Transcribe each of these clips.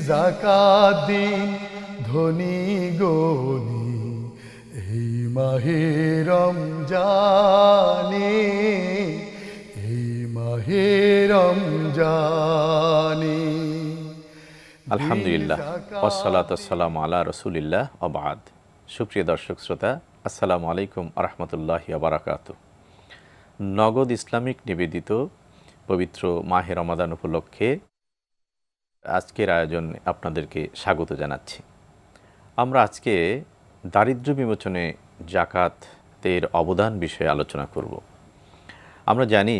যাকাত দিন ধনী গনি এই মাহে রমজানে, এই মাহে রমজানে। আলহামদুলিল্লাহ, ওয়াসসালাতু ওয়াসসালামু আলা রাসূলিল্লাহ ওয়া বা'দ। সুপ্রিয় দর্শক শ্রোতা, আসসালামু আলাইকুম ওয়া রাহমাতুল্লাহি ওয়া বারাকাতুহু। নগদ ইসলামিক নিবেদিত পবিত্র মাহে রমাদান উপলক্ষে আজকের আয়োজনে আপনাদেরকে স্বাগত জানাচ্ছি। আমরা আজকে দারিদ্র্য বিমোচনে জাকাতের অবদান বিষয়ে আলোচনা করব। আমরা জানি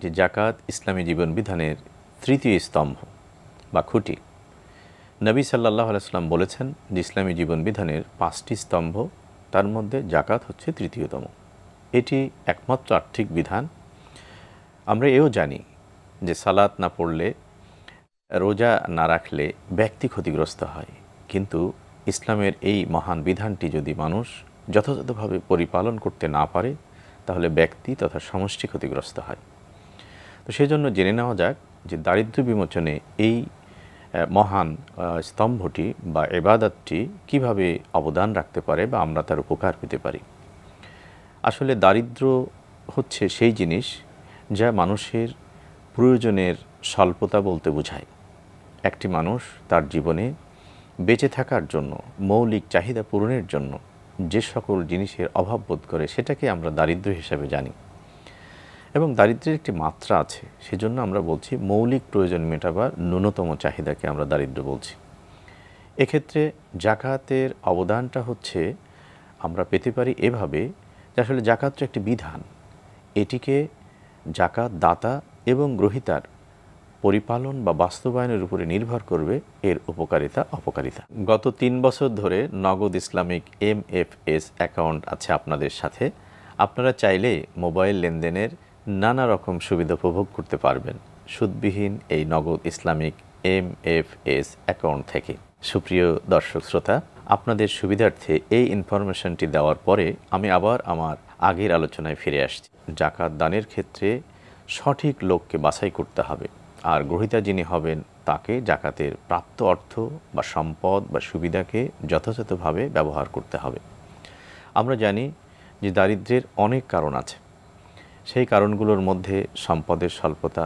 যে জাকাত ইসলামী জীবন বিধানের তৃতীয় স্তম্ভ বা খুঁটি। নবী সাল্লাল্লাহু আলাইহি ওয়াসাল্লাম বলেছেন যে ইসলামী জীবন বিধানের 5টি স্তম্ভ, তার মধ্যে জাকাত হচ্ছে তৃতীয়তম। এটি একমাত্র আর্থিক বিধান। আমরা এও জানি যে সালাত না পড়লে, রোজা না রাখলে ব্যক্তি ক্ষতিগ্রস্ত হয়, কিন্তু ইসলামের এই মহান বিধানটি যদি মানুষ যথাযথভাবে পরিপালন করতে না পারে তাহলে ব্যক্তি তথা সমষ্টি ক্ষতিগ্রস্ত হয়। তো সেজন্য জেনে নেওয়া যাক যে দারিদ্র্য বিমোচনে এই মহান স্তম্ভটি বা ইবাদতটি কিভাবে অবদান রাখতে পারে বা আমরা তার উপকার পেতে পারি। আসলে দারিদ্র্য হচ্ছে সেই জিনিস যা মানুষের প্রয়োজনের স্বল্পতা বলতে বোঝায়। একটি মানুষ তার জীবনে বেঁচে থাকার জন্য, মৌলিক চাহিদা পূরণের জন্য যে সকল জিনিসের অভাব বোধ করে সেটাকে আমরা দারিদ্র্য হিসাবে জানি। এবং দারিদ্র্যের একটি মাত্রা আছে, সেজন্য আমরা বলছি মৌলিক প্রয়োজন মেটাবার ন্যূনতম চাহিদাকে আমরা দারিদ্র্য বলছি। এক্ষেত্রে জাকাতের অবদানটা হচ্ছে আমরা পেতে পারি এভাবে যে আসলে জাকাত তো একটি বিধান, এটিকে জাকাত দাতা এবং গ্রহীতার পরিপালন বা বাস্তবায়নের উপরে নির্ভর করবে এর উপকারিতা অপকারিতা। গত 3 বছর ধরে নগদ ইসলামিক MFS অ্যাকাউন্ট আছে আপনাদের সাথে। আপনারা চাইলে মোবাইল লেনদেনের নানা রকম সুবিধা উপভোগ করতে পারবেন সুদবিহীন এই নগদ ইসলামিক MFS অ্যাকাউন্ট থেকে। সুপ্রিয় দর্শক শ্রোতা, আপনাদের সুবিধার্থে এই ইনফরমেশনটি দেওয়ার পরে আমি আবার আমার আগের আলোচনায় ফিরে আসছি। জাকাত দানের ক্ষেত্রে সঠিক লোককে বাছাই করতে হবে, আর গ্রহীতা যিনি হবেন তাকে জাকাতের প্রাপ্ত অর্থ বা সম্পদ বা সুবিধাকে যথাযথভাবে ব্যবহার করতে হবে। আমরা জানি যে দারিদ্র্যের অনেক কারণ আছে। সেই কারণগুলোর মধ্যে সম্পদের স্বল্পতা,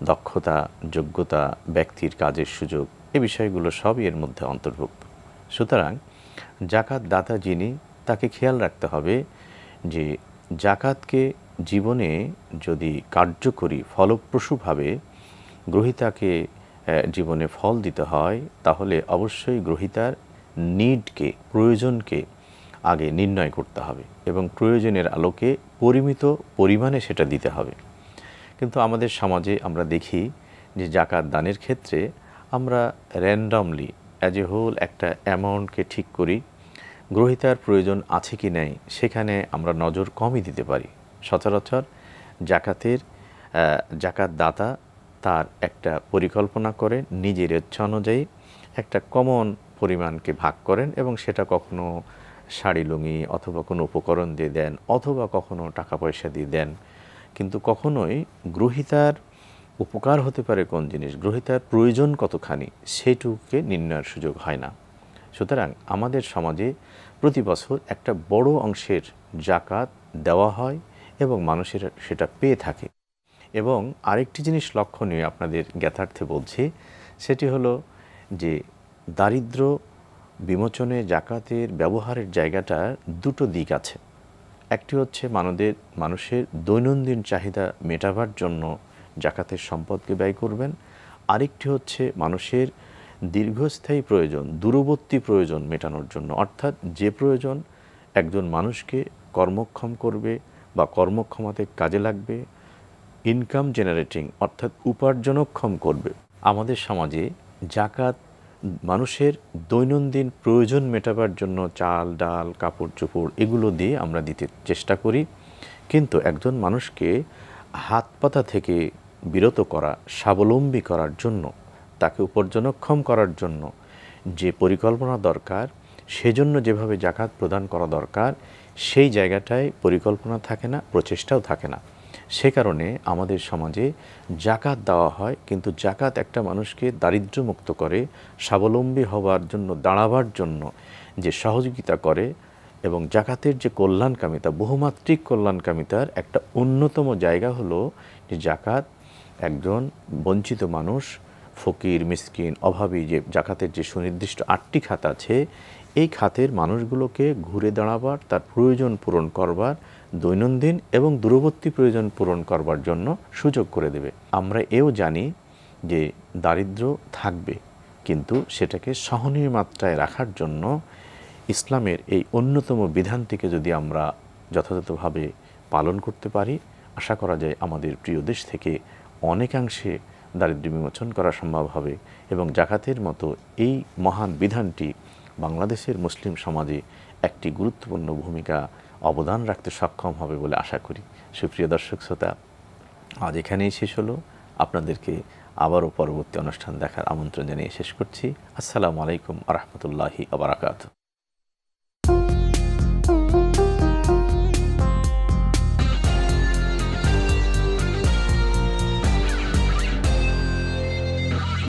দক্ষতা, যোগ্যতা, ব্যক্তির কাজের সুযোগ, এই বিষয়গুলো সবই এর মধ্যে অন্তর্ভুক্ত। সুতরাং জাকাত দাতা যিনি, তাকে খেয়াল রাখতে হবে যে জাকাতকে জীবনে যদি কার্যকরী ফলপ্রসূভাবে গ্রহীতাকে জীবনে ফল দিতে হয় তাহলে অবশ্যই গ্রহীতার নিডকে, প্রয়োজনকে আগে নির্ণয় করতে হবে এবং প্রয়োজনের আলোকে পরিমিত পরিমাণে সেটা দিতে হবে। কিন্তু আমাদের সমাজে আমরা দেখি যে জাকাত দানের ক্ষেত্রে আমরা র্যান্ডমলি অ্যাজ এ হোল একটা অ্যামাউন্টকে ঠিক করি, গ্রহীতার প্রয়োজন আছে কি নেই সেখানে আমরা নজর কমই দিতে পারি। সচরাচর জাকাত দাতা তার একটা পরিকল্পনা করে নিজের ইচ্ছা অনুযায়ী একটা কমন পরিমাণকে ভাগ করেন এবং সেটা কখনো শাড়ি লুঙ্গি অথবা কোনো উপকরণ দিয়ে দেন অথবা কখনো টাকা পয়সা দিয়ে দেন, কিন্তু কখনোই গ্রহীতার উপকার হতে পারে কোন জিনিস, গ্রহীতার প্রয়োজন কতখানি সেটুকুকে নির্ণয়ের সুযোগ হয় না। সুতরাং আমাদের সমাজে প্রতি বছর একটা বড় অংশের জাকাত দেওয়া হয় এবং মানুষের সেটা পেয়ে থাকে। এবং আরেকটি জিনিস লক্ষণীয় আপনাদের জ্ঞাতার্থে বলছি, সেটি হলো যে দারিদ্র্য বিমোচনে জাকাতের ব্যবহারের জায়গাটার দুটো দিক আছে। একটি হচ্ছে মানুষের দৈনন্দিন চাহিদা মেটাবার জন্য জাকাতের সম্পদকে ব্যয় করবেন, আরেকটি হচ্ছে মানুষের দীর্ঘস্থায়ী প্রয়োজন, দূরবর্তী প্রয়োজন মেটানোর জন্য, অর্থাৎ যে প্রয়োজন একজন মানুষকে কর্মক্ষম করবে বা কর্মক্ষমতায় কাজে লাগবে, ইনকাম জেনারেটিং অর্থাৎ উপার্জনক্ষম করবে। আমাদের সমাজে জাকাত মানুষের দৈনন্দিন প্রয়োজন মেটাবার জন্য চাল, ডাল, কাপড় চোপড় এগুলো দিয়ে আমরা দিতে চেষ্টা করি, কিন্তু একজন মানুষকে হাত পাতা থেকে বিরত করা, স্বাবলম্বী করার জন্য, তাকে উপার্জনক্ষম করার জন্য যে পরিকল্পনা দরকার, সেজন্য যেভাবে জাকাত প্রদান করা দরকার সেই জায়গাটায় পরিকল্পনা থাকে না, প্রচেষ্টাও থাকে না। সে কারণে আমাদের সমাজে জাকাত দেওয়া হয়, কিন্তু জাকাত একটা মানুষকে দারিদ্র্যমুক্ত করে, স্বাবলম্বী হওয়ার জন্য, দাঁড়াবার জন্য যে সহযোগিতা করে, এবং জাকাতের যে কল্যাণকামিতা, বহুমাত্রিক কল্যাণকামিতার একটা অন্যতম জায়গা হলো যে জাকাত একজন বঞ্চিত মানুষ, ফকির, মিসকিন, অভাবী, যে জাকাতের যে সুনির্দিষ্ট 8টি খাত আছে, এই খাতের মানুষগুলোকে ঘুরে দাঁড়াবার, তার প্রয়োজন পূরণ করবার, দৈনন্দিন এবং দূরবর্তী প্রয়োজন পূরণ করবার জন্য সুযোগ করে দেবে। আমরা এও জানি যে দারিদ্র্য থাকবে, কিন্তু সেটাকে সহনীয় মাত্রায় রাখার জন্য ইসলামের এই অন্যতম বিধানটিকে যদি আমরা যথাযথভাবে পালন করতে পারি, আশা করা যায় আমাদের প্রিয় দেশ থেকে অনেকাংশে দারিদ্র্য বিমোচন করা সম্ভব হবে, এবং জাকাতের মতো এই মহান বিধানটি বাংলাদেশের মুসলিম সমাজে একটি গুরুত্বপূর্ণ ভূমিকা অবদান রাখতে সক্ষম হবে বলে আশা করি। সুপ্রিয় দর্শক শ্রোতা, আজ এখানেই শেষ হলো। আপনাদেরকে আবারও পরবর্তী অনুষ্ঠান দেখার আমন্ত্রণ জানিয়ে শেষ করছি। আসসালামু আলাইকুম আ রহমতুল্লাহি আ বারাকাতুহু।